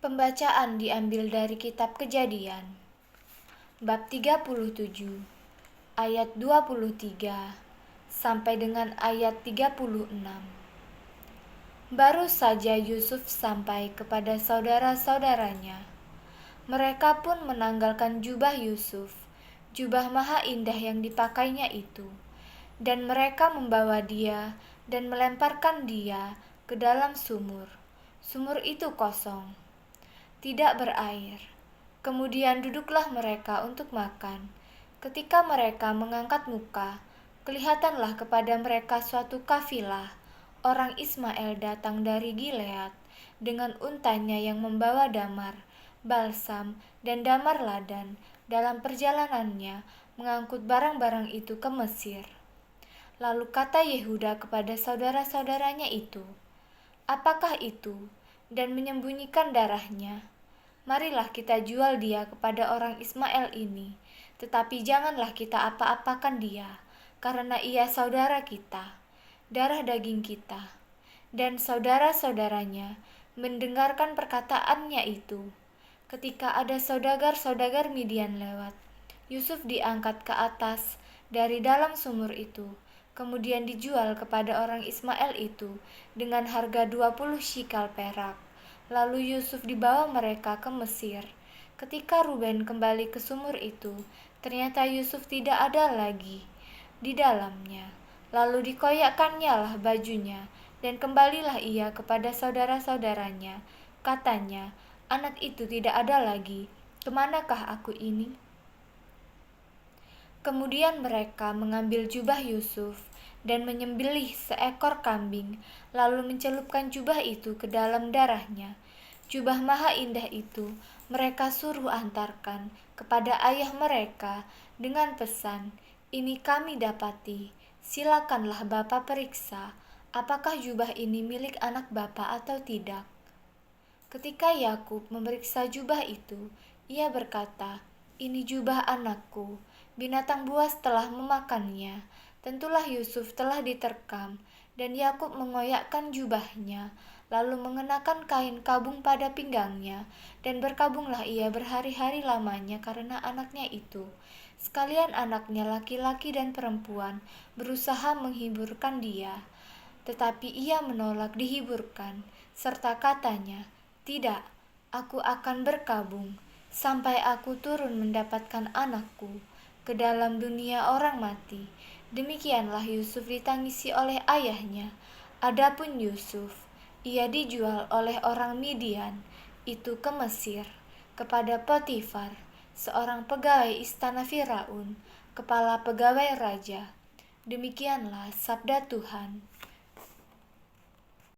Pembacaan diambil dari kitab Kejadian, bab 37, ayat 23 sampai dengan ayat 36. Baru saja Yusuf sampai kepada saudara-saudaranya. Mereka pun menanggalkan jubah Yusuf, jubah maha indah yang dipakainya itu, dan mereka membawa dia dan melemparkan dia ke dalam sumur. Sumur itu kosong, tidak berair. Kemudian duduklah mereka untuk makan. Ketika mereka mengangkat muka, kelihatanlah kepada mereka suatu kafilah orang Ismail datang dari Gilead dengan untanya yang membawa damar, balsam, dan damar ladan dalam perjalanannya mengangkut barang-barang itu ke Mesir. Lalu kata Yehuda kepada saudara-saudaranya itu, "Apakah itu?" dan menyembunyikan darahnya. Marilah kita jual dia kepada orang Ismail ini, tetapi janganlah kita apa-apakan dia, karena ia saudara kita, darah daging kita. Dan saudara-saudaranya mendengarkan perkataannya itu. Ketika ada saudagar-saudagar Midian lewat, Yusuf diangkat ke atas dari dalam sumur itu, kemudian dijual kepada orang Ismail itu dengan harga 20 shikal perak. Lalu Yusuf dibawa mereka ke Mesir. Ketika Ruben kembali ke sumur itu, ternyata Yusuf tidak ada lagi di dalamnya. Lalu dikoyakannya lah bajunya, dan kembalilah ia kepada saudara-saudaranya. Katanya, "Anak itu tidak ada lagi. Kemanakah aku ini?" Kemudian mereka mengambil jubah Yusuf dan menyembelih seekor kambing, lalu mencelupkan jubah itu ke dalam darahnya. Jubah maha indah itu mereka suruh antarkan kepada ayah mereka dengan pesan, "Ini kami dapati, silakanlah Bapa periksa, apakah jubah ini milik anak Bapa atau tidak." Ketika Yakub memeriksa jubah itu, ia berkata, "Ini jubah anakku, binatang buas telah memakannya." Tentulah Yusuf telah diterkam, dan Yakub mengoyakkan jubahnya, lalu mengenakan kain kabung pada pinggangnya, dan berkabunglah ia berhari-hari lamanya karena anaknya itu. Sekalian anaknya laki-laki dan perempuan berusaha menghiburkan dia, tetapi ia menolak dihiburkan, serta katanya, "Tidak, aku akan berkabung sampai aku turun mendapatkan anakku ke dalam dunia orang mati." Demikianlah Yusuf ditangisi oleh ayahnya. Adapun Yusuf, ia dijual oleh orang Midian itu ke Mesir kepada Potifar, seorang pegawai istana Firaun, kepala pegawai raja. Demikianlah sabda Tuhan.